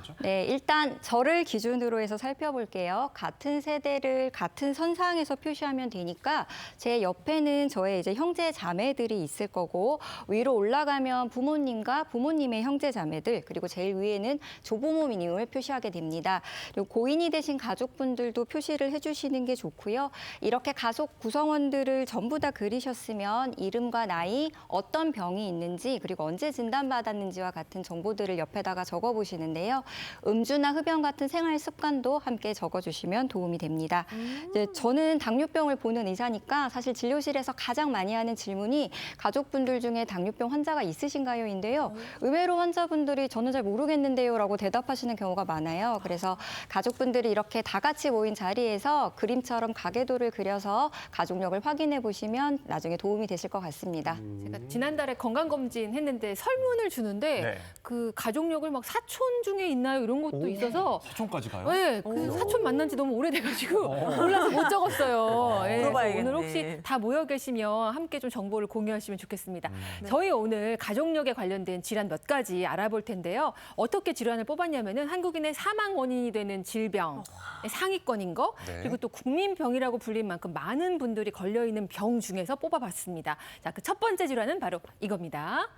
거죠? 네, 일단 저를 기준으로 해서 살펴볼게요. 같은 세대를 같은 선상에서 표시하면 되니까 제 옆에는 저의 이제 형제 자매들이 있을 거고 위로 올라가면 부모님과 부모님의 형제 자매들 그리고 제일 위에는 조부모님을 표시하게 됩니다. 그리고 고인이 되신 가족분들도 표시를 해주시는 게 좋고요. 이렇게 가족 구성원들을 전부 다 그리셨으면 이름과 나이, 어떤 병이 있는지 그리고 언제 진단받았는지와 같은 정보들을 옆에다가 적어보시는데요. 음주나 흡연 같은 생활 습관도 함께 적어주시면 도움이 됩니다. 이제 저는 당뇨병을 보는 의사니까 사실 진료실에서 가장 많이 하는 질문이 가족분들 중에 당뇨병 환자가 있으신가요?인데요. 의외로 환자분들이 저는 잘 모르겠는데요 라고 대답하시는 경우가 많아요. 그래서 가족분들이 이렇게 다 같이 모인 자리에서 그림처럼 가계도를 그려서 가족력을 확인해 보시면 나중에 도움이 되실 것 같습니다. 제가 지난달에 건강검진 했는데 설문을 주는데 네. 그 가족력을 막 사촌 중에 있나요? 이런 것도 있어서 사촌까지 가요? 네, 그 사촌 만난 지 너무 오래돼가지고 몰라서 못 적었어요. 네, 그래서 물어봐야겠네. 오늘 혹시 다 모여 계시면 함께 좀 정보를 공유하시면 좋겠습니다. 저희 오늘 가족력에 관련된 질환 몇 가지 알아볼 텐데요. 어떻게 질환을 뽑았냐면은 한국인의 사망 원인이 되는 질병 상위권인 거 네. 그리고 또 국민병이라고 불릴 만큼 많은 분들이 걸려 있는 병 중에서 뽑아봤습니다. 자, 그 첫 번째 질환은 바로 이겁니다.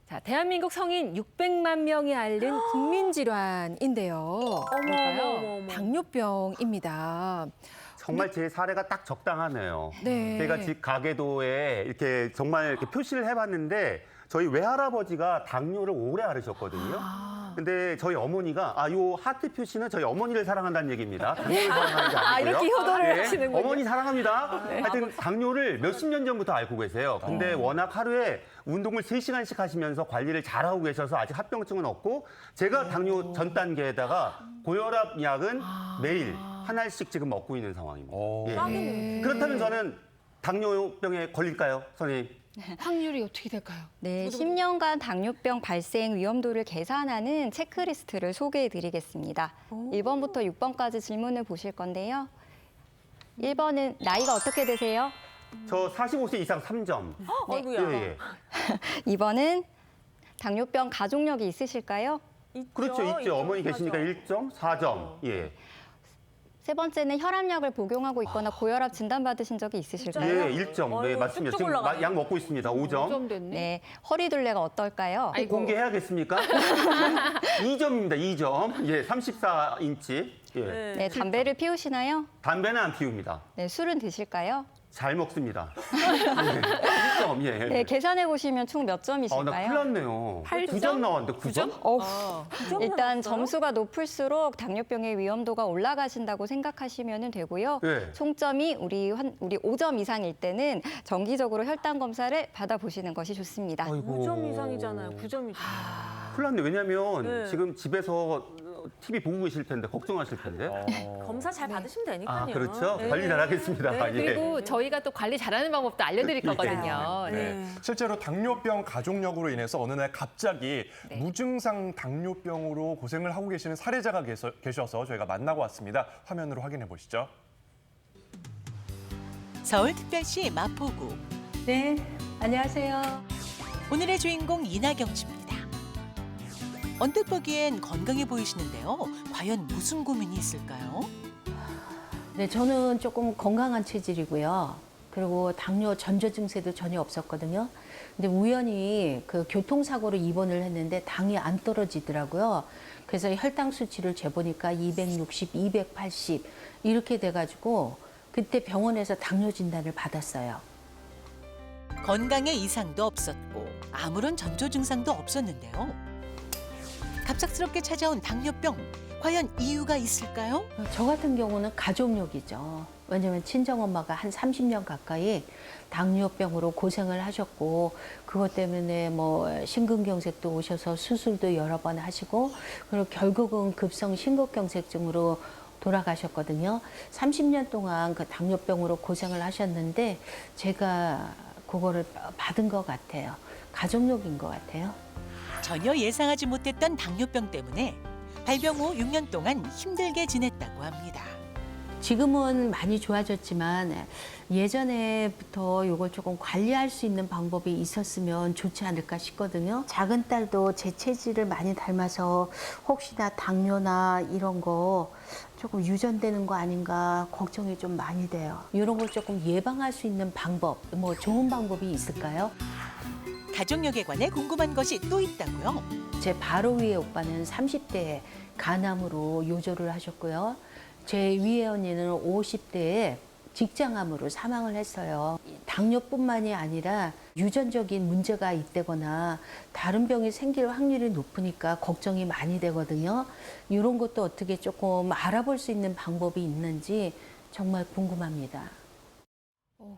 자, 대한민국 성인 600만 명이 앓는 국민질환인데요. 뭘까요? 당뇨병입니다. 정말 제 사례가 딱 적당하네요. 네. 제가 집 가계도에 이렇게 정말 이렇게 표시를 해봤는데 저희 외할아버지가 당뇨를 오래 앓으셨거든요. 근데 저희 어머니가 요 하트 표시는 저희 어머니를 사랑한다는 얘기입니다. 당뇨를 사랑하는 게 아니고요. 이렇게 효도를 네, 하시는군요. 어머니 사랑합니다. 하여튼 당뇨를 몇십 년 전부터 앓고 계세요. 근데 워낙 하루에 운동을 3시간씩 하시면서 관리를 잘하고 계셔서 아직 합병증은 없고 제가 당뇨 전 단계에다가 고혈압 약은 매일 한 알씩 지금 먹고 있는 상황입니다. 예. 그렇다면 저는 당뇨병에 걸릴까요, 선생님? 확률이 어떻게 될까요? 네, 10년간 당뇨병 발생 위험도를 계산하는 체크리스트를 소개해 드리겠습니다. 1번부터 6번까지 질문을 보실 건데요. 1번은 나이가 어떻게 되세요? 저 45세 이상 3점. 아이고야. 예. 2번은 당뇨병 가족력이 있으실까요? 그렇죠, 있죠. 어머니 계시니까 1점, 4점. 예. 세 번째는 혈압약을 복용하고 있거나 고혈압 진단받으신 적이 있으실까요? 예, 1점. 네, 어이구, 맞습니다. 쭉쭉 지금 올라가네. 약 먹고 있습니다. 5점. 5점 됐네. 네, 허리둘레가 어떨까요? 아이고. 공개해야겠습니까? 2점입니다. 2점. 예, 34인치. 예. 네, 담배를 피우시나요? 담배는 안 피웁니다. 네, 술은 드실까요? 잘 먹습니다. 1점. 예. 네, 계산해 보시면 총 몇 나 큰일 점이실까요? 났네요. 8점? 9점 나왔는데 9점? 일단 점수가 높을수록 당뇨병의 위험도가 올라가신다고 생각하시면 되고요. 네. 총점이 우리 5점 이상일 때는 정기적으로 혈당 검사를 받아보시는 것이 좋습니다. 아이고. 9점 이상이잖아요. 9점이잖아요. 큰일 났네. 왜냐면 네. 지금 집에서 TV 보고 계실 텐데 걱정하실 텐데. 검사 잘 받으시면 되니까요. 그렇죠. 네. 관리 잘하겠습니다. 네, 예. 그리고 저희가 또 관리 잘하는 방법도 알려드릴 거거든요. 네. 네. 실제로 당뇨병 가족력으로 인해서 어느 날 갑자기 무증상 당뇨병으로 고생을 하고 계시는 사례자가 계셔서 저희가 만나고 왔습니다. 화면으로 확인해 보시죠. 서울특별시 마포구. 네, 안녕하세요. 오늘의 주인공 이나경 씨입니다. 언뜻 보기엔 건강해 보이시는데요. 과연 무슨 고민이 있을까요? 네, 저는 조금 건강한 체질이고요. 그리고 당뇨 전조 증세도 전혀 없었거든요. 근데 우연히 그 교통사고로 입원을 했는데 당이 안 떨어지더라고요. 그래서 혈당 수치를 재보니까 260, 280 이렇게 돼가지고 그때 병원에서 당뇨 진단을 받았어요. 건강에 이상도 없었고 아무런 전조 증상도 없었는데요. 갑작스럽게 찾아온 당뇨병, 과연 이유가 있을까요? 저 같은 경우는 가족력이죠. 왜냐면 친정엄마가 한 30년 가까이 당뇨병으로 고생을 하셨고 그것 때문에 뭐 심근경색도 오셔서 수술도 여러 번 하시고 그리고 결국은 급성 심근경색증으로 돌아가셨거든요. 30년 동안 그 당뇨병으로 고생을 하셨는데 제가 그거를 받은 것 같아요. 가족력인 것 같아요. 전혀 예상하지 못했던 당뇨병 때문에 발병 후 6년 동안 힘들게 지냈다고 합니다. 지금은 많이 좋아졌지만 예전에부터 이걸 조금 관리할 수 있는 방법이 있었으면 좋지 않을까 싶거든요. 작은 딸도 제 체질을 많이 닮아서 혹시나 당뇨나 이런 거 조금 유전되는 거 아닌가 걱정이 좀 많이 돼요. 이런 걸 조금 예방할 수 있는 방법, 뭐 좋은 방법이 있을까요? 가족력에 관해 궁금한 것이 또 있다고요. 제 바로 위에 오빠는 30대에 간암으로 요절을 하셨고요. 제 위에 언니는 50대에 직장암으로 사망을 했어요. 당뇨뿐만이 아니라 유전적인 문제가 있다거나 다른 병이 생길 확률이 높으니까 걱정이 많이 되거든요. 이런 것도 어떻게 조금 알아볼 수 있는 방법이 있는지 정말 궁금합니다.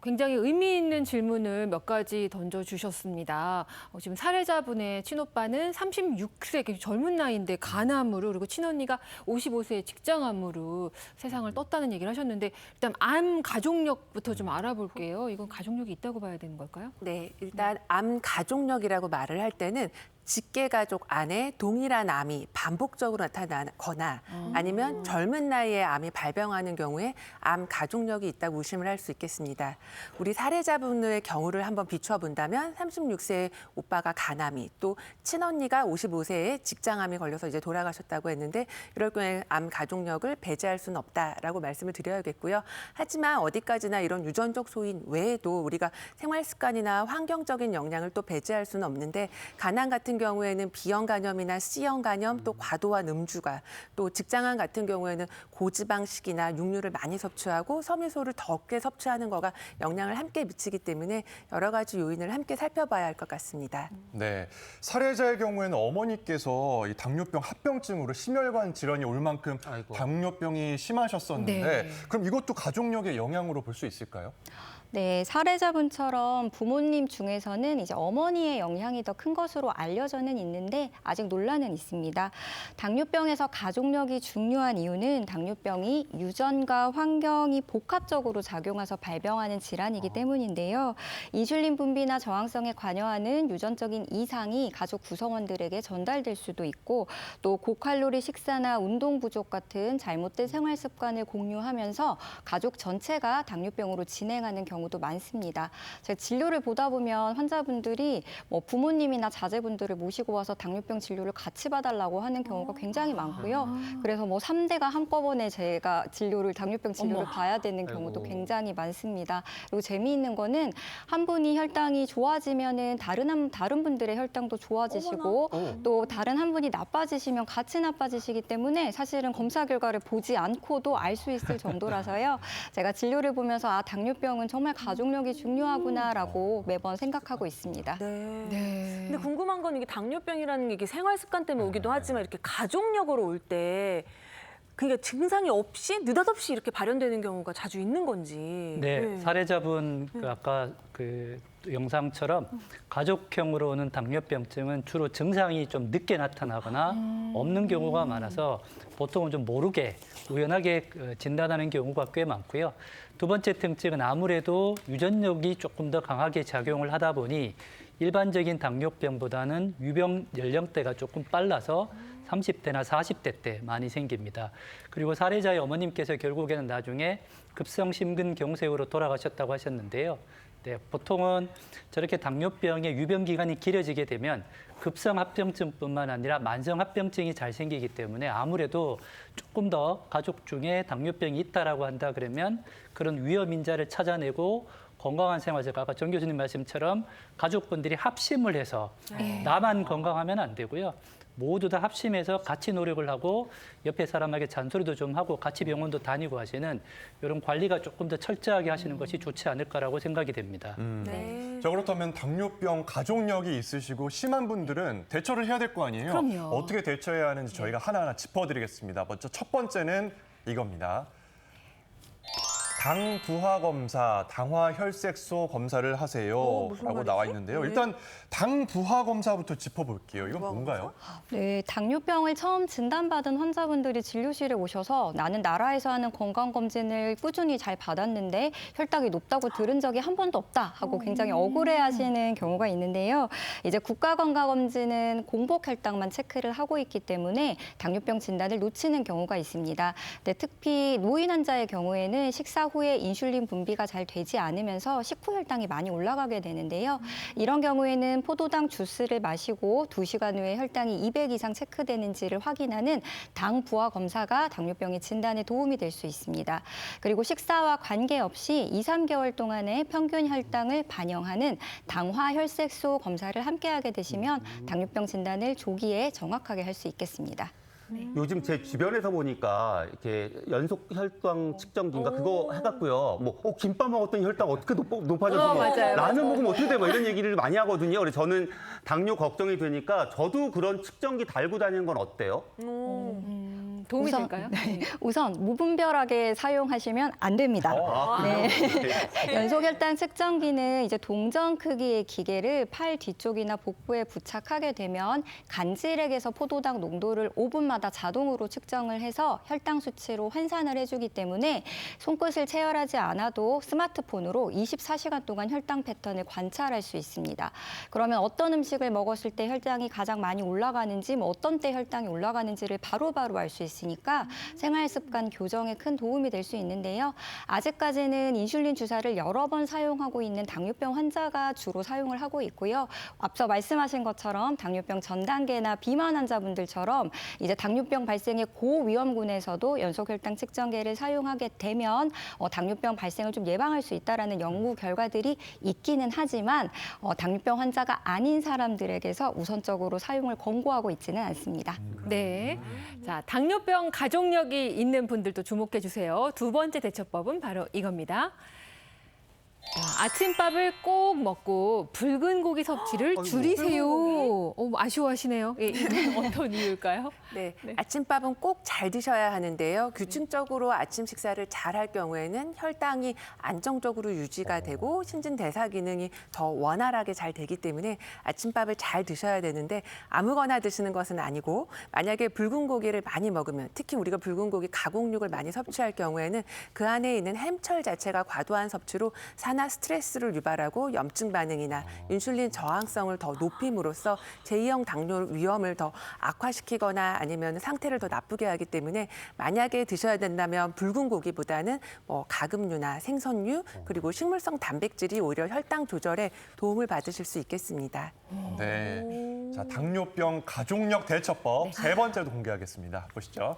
굉장히 의미 있는 질문을 몇 가지 던져주셨습니다. 지금 사례자분의 친오빠는 36세, 굉장히 젊은 나이인데 간암으로, 그리고 친언니가 55세의 직장암으로 세상을 떴다는 얘기를 하셨는데, 일단 암 가족력부터 좀 알아볼게요. 이건 가족력이 있다고 봐야 되는 걸까요? 네, 일단 암 가족력이라고 말을 할 때는 직계 가족 안에 동일한 암이 반복적으로 나타나거나 아니면 젊은 나이에 암이 발병하는 경우에 암 가족력이 있다고 의심을 할 수 있겠습니다. 우리 사례자분의 경우를 한번 비춰본다면 36세의 오빠가 간암이, 또 친언니가 55세에 직장암이 걸려서 이제 돌아가셨다고 했는데, 이럴 경우에 암 가족력을 배제할 수는 없다라고 말씀을 드려야겠고요. 하지만 어디까지나 이런 유전적 소인 외에도 우리가 생활 습관이나 환경적인 영향을 또 배제할 수는 없는데, 간암 같은 경우에는 B형 간염이나 C형 간염, 또 과도한 음주가, 또 직장암 같은 경우에는 고지방식이나 육류를 많이 섭취하고 섬유소를 적게 섭취하는 거가 영향을 함께 미치기 때문에 여러 가지 요인을 함께 살펴봐야 할 것 같습니다. 네, 사례자의 경우에는 어머니께서 이 당뇨병 합병증으로 심혈관 질환이 올 만큼 아이고. 당뇨병이 심하셨었는데 네. 그럼 이것도 가족력의 영향으로 볼 수 있을까요? 네, 사례자분처럼 부모님 중에서는 이제 어머니의 영향이 더 큰 것으로 알려져는 있는데 아직 논란은 있습니다. 당뇨병에서 가족력이 중요한 이유는 당뇨병이 유전과 환경이 복합적으로 작용해서 발병하는 질환이기 때문인데요. 인슐린 분비나 저항성에 관여하는 유전적인 이상이 가족 구성원들에게 전달될 수도 있고, 또 고칼로리 식사나 운동 부족 같은 잘못된 생활 습관을 공유하면서 가족 전체가 당뇨병으로 진행하는 경우도 많습니다. 제가 진료를 보다 보면 환자분들이 뭐 부모님이나 자제분들을 모시고 와서 당뇨병 진료를 같이 봐달라고 하는 경우가 굉장히 많고요. 그래서 뭐 3대가 한꺼번에 제가 당뇨병 진료를 봐야 되는 경우도 아이고. 굉장히 많습니다. 그리고 재미있는 거는 한 분이 혈당이 좋아지면은 다른 분들의 혈당도 좋아지시고, 또 다른 한 분이 나빠지시면 같이 나빠지시기 때문에 사실은 검사 결과를 보지 않고도 알 수 있을 정도라서요. 제가 진료를 보면서 당뇨병은 정말 가족력이 중요하구나라고 매번 생각하고 있습니다. 네. 근데 궁금한 건 이게 당뇨병이라는 게 이게 생활 습관 때문에 오기도 하지만 이렇게 가족력으로 올 때 그러니까 증상이 없이 느닷없이 이렇게 발현되는 경우가 자주 있는 건지. 네, 사례자분 아까 그 영상처럼 가족형으로 오는 당뇨병증은 주로 증상이 좀 늦게 나타나거나 없는 경우가 많아서 보통은 좀 모르게 우연하게 진단하는 경우가 꽤 많고요. 두 번째 특징은 아무래도 유전력이 조금 더 강하게 작용을 하다 보니 일반적인 당뇨병보다는 유병 연령대가 조금 빨라서 30대나 40대 때 많이 생깁니다. 그리고 사례자의 어머님께서 결국에는 나중에 급성 심근경색으로 돌아가셨다고 하셨는데요. 네, 보통은 저렇게 당뇨병의 유병 기간이 길어지게 되면 급성 합병증뿐만 아니라 만성 합병증이 잘 생기기 때문에 아무래도 조금 더 가족 중에 당뇨병이 있다라고 한다 그러면 그런 위험 인자를 찾아내고 건강한 생활을 아까 정 교수님 말씀처럼 가족분들이 합심을 해서 나만 건강하면 안 되고요. 모두 다 합심해서 같이 노력을 하고 옆에 사람에게 잔소리도 좀 하고 같이 병원도 다니고 하시는 이런 관리가 조금 더 철저하게 하시는 것이 좋지 않을까라고 생각이 됩니다. 네. 자, 그렇다면 당뇨병 가족력이 있으시고 심한 분들은 대처를 해야 될 거 아니에요? 그럼요. 어떻게 대처해야 하는지 저희가 하나하나 짚어드리겠습니다. 먼저 첫 번째는 이겁니다. 당 부하 검사, 당화 혈색소 검사를 하세요라고 나와 있는데요. 일단 당 부하 검사부터 짚어볼게요. 이건 뭔가요? 네, 당뇨병을 처음 진단받은 환자분들이 진료실에 오셔서 나는 나라에서 하는 건강검진을 꾸준히 잘 받았는데 혈당이 높다고 들은 적이 한 번도 없다 하고 굉장히 억울해하시는 경우가 있는데요. 이제 국가건강검진은 공복 혈당만 체크를 하고 있기 때문에 당뇨병 진단을 놓치는 경우가 있습니다. 근데 특히 노인 환자의 경우에는 식사 후에 인슐린 분비가 잘 되지 않으면서 식후 혈당이 많이 올라가게 되는데요. 이런 경우에는 포도당 주스를 마시고 2시간 후에 혈당이 200 이상 체크되는지를 확인하는 당 부하 검사가 당뇨병의 진단에 도움이 될 수 있습니다. 그리고 식사와 관계없이 2, 3개월 동안의 평균 혈당을 반영하는 당화 혈색소 검사를 함께 하게 되시면 당뇨병 진단을 조기에 정확하게 할 수 있겠습니다. 요즘 제 주변에서 보니까 이렇게 연속 혈당 측정기인가 그거 해갖고요. 뭐 김밥 먹었더니 혈당 어떻게 높아져서 뭐 맞아요, 라면 먹으면 어떻게 돼? 뭐 이런 얘기를 많이 하거든요. 그래서 저는 당뇨 걱정이 되니까 저도 그런 측정기 달고 다니는 건 어때요? 도움이 될까요? 네, 우선 무분별하게 사용하시면 안 됩니다. 네. 연속 혈당 측정기는 이제 동전 크기의 기계를 팔 뒤쪽이나 복부에 부착하게 되면 간질액에서 포도당 농도를 5분마다 자동으로 측정을 해서 혈당 수치로 환산을 해주기 때문에 손끝을 체열하지 않아도 스마트폰으로 24시간 동안 혈당 패턴을 관찰할 수 있습니다. 그러면 어떤 음식을 먹었을 때 혈당이 가장 많이 올라가는지, 뭐 어떤 때 혈당이 올라가는지를 바로바로 알 수 있으니까 생활 습관 교정에 큰 도움이 될 수 있는데요. 아직까지는 인슐린 주사를 여러 번 사용하고 있는 당뇨병 환자가 주로 사용을 하고 있고요. 앞서 말씀하신 것처럼 당뇨병 전 단계나 비만 환자분들처럼 이제 당뇨병 발생의 고위험군에서도 연속혈당 측정기를 사용하게 되면 당뇨병 발생을 좀 예방할 수 있다라는 연구 결과들이 있기는 하지만 당뇨병 환자가 아닌 사람들에게서 우선적으로 사용을 권고하고 있지는 않습니다. 네. 자, 당뇨병 가족력이 있는 분들도 주목해 주세요. 두 번째 대처법은 바로 이겁니다. 자, 아침밥을 꼭 먹고 붉은 고기 섭취를 줄이세요. 아쉬워하시네요. 예, 이건 어떤 이유일까요? 네, 아침밥은 꼭 잘 드셔야 하는데요. 규칙적으로 아침 식사를 잘 할 경우에는 혈당이 안정적으로 유지가 되고 신진대사 기능이 더 원활하게 잘 되기 때문에 아침밥을 잘 드셔야 되는데 아무거나 드시는 것은 아니고 만약에 붉은 고기를 많이 먹으면 특히 우리가 붉은 고기 가공육을 많이 섭취할 경우에는 그 안에 있는 햄철 자체가 과도한 섭취로 산화 스트레스를 유발하고 염증 반응이나 인슐린 저항성을 더 높임으로써 제2형 당뇨 위험을 더 악화시키거나 아니면 상태를 더 나쁘게 하기 때문에 만약에 드셔야 된다면 붉은 고기보다는 뭐 가금류나 생선류 그리고 식물성 단백질이 오히려 혈당 조절에 도움을 받으실 수 있겠습니다. 네. 자, 당뇨병 가족력 대처법 세 번째도 공개하겠습니다. 보시죠.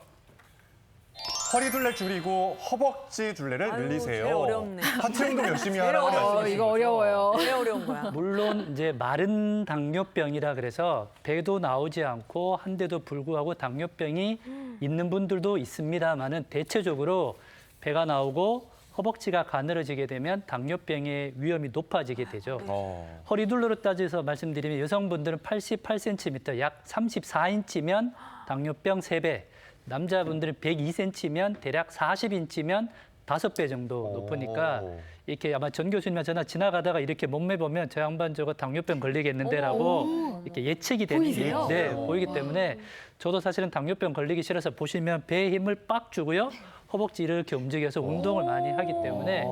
허리둘레 줄이고 허벅지 둘레를 늘리세요. 제일 어렵네. 하체 운동 열심히 하라고 말씀이신 이거 거죠? 어려워요. 제일 어려운 거야. 물론 이제 마른 당뇨병이라 그래서 배도 나오지 않고 한데도 불구하고 당뇨병이 있는 분들도 있습니다만은 대체적으로 배가 나오고 허벅지가 가늘어지게 되면 당뇨병의 위험이 높아지게 되죠. 허리둘레로 따져서 말씀드리면 여성분들은 88cm, 약 34인치면 당뇨병 3배, 남자분들은 102cm면 대략 40인치면 5배 정도 높으니까 이렇게 아마 전 교수님과 전화 지나가다가 이렇게 몸매 보면 저 양반 저거 당뇨병 걸리겠는데라고 이렇게 예측이 되는 보이세요? 네, 보이기 때문에 저도 사실은 당뇨병 걸리기 싫어서 보시면 배에 힘을 빡 주고요. 허벅지 이렇게 움직여서 운동을 많이 하기 때문에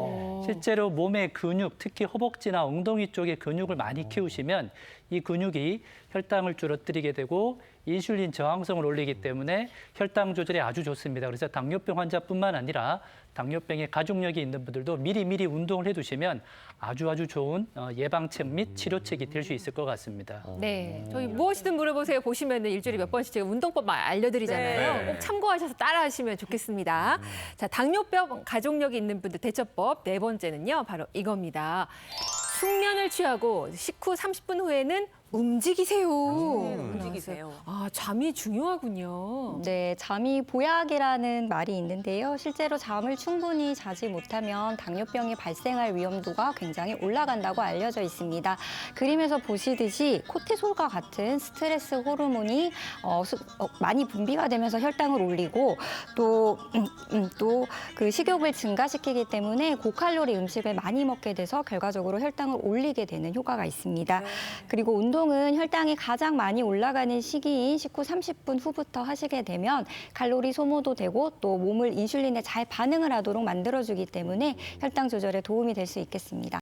실제로 몸의 근육, 특히 허벅지나 엉덩이 쪽의 근육을 많이 키우시면 이 근육이 혈당을 줄어들이게 되고 인슐린 저항성을 올리기 때문에 혈당 조절에 아주 좋습니다. 그래서 당뇨병 환자뿐만 아니라 당뇨병의 가족력이 있는 분들도 미리미리 운동을 해두시면 아주 좋은 예방책 및 치료책이 될 수 있을 것 같습니다. 네, 저희 무엇이든 물어보세요 보시면 일주일에 몇 번씩 제가 운동법 알려드리잖아요. 네. 꼭 참고하셔서 따라하시면 좋겠습니다. 자, 당뇨병 가족력이 있는 분들 대처법 네 번째는요, 바로 이겁니다. 숙면을 취하고 식후 30분 후에는 움직이세요. 움직이세요. 아, 잠이 중요하군요. 네, 잠이 보약이라는 말이 있는데요. 실제로 잠을 충분히 자지 못하면 당뇨병이 발생할 위험도가 굉장히 올라간다고 알려져 있습니다. 그림에서 보시듯이 코티솔과 같은 스트레스 호르몬이 많이 분비가 되면서 혈당을 올리고 또 그 식욕을 증가시키기 때문에 고칼로리 음식을 많이 먹게 돼서 결과적으로 혈당을 올리게 되는 효과가 있습니다. 그리고 운동은 혈당이 가장 많이 올라가는 시기인 식후 30분 후부터 하시게 되면 칼로리 소모도 되고 또 몸을 인슐린에 잘 반응을 하도록 만들어주기 때문에 혈당 조절에 도움이 될 수 있겠습니다.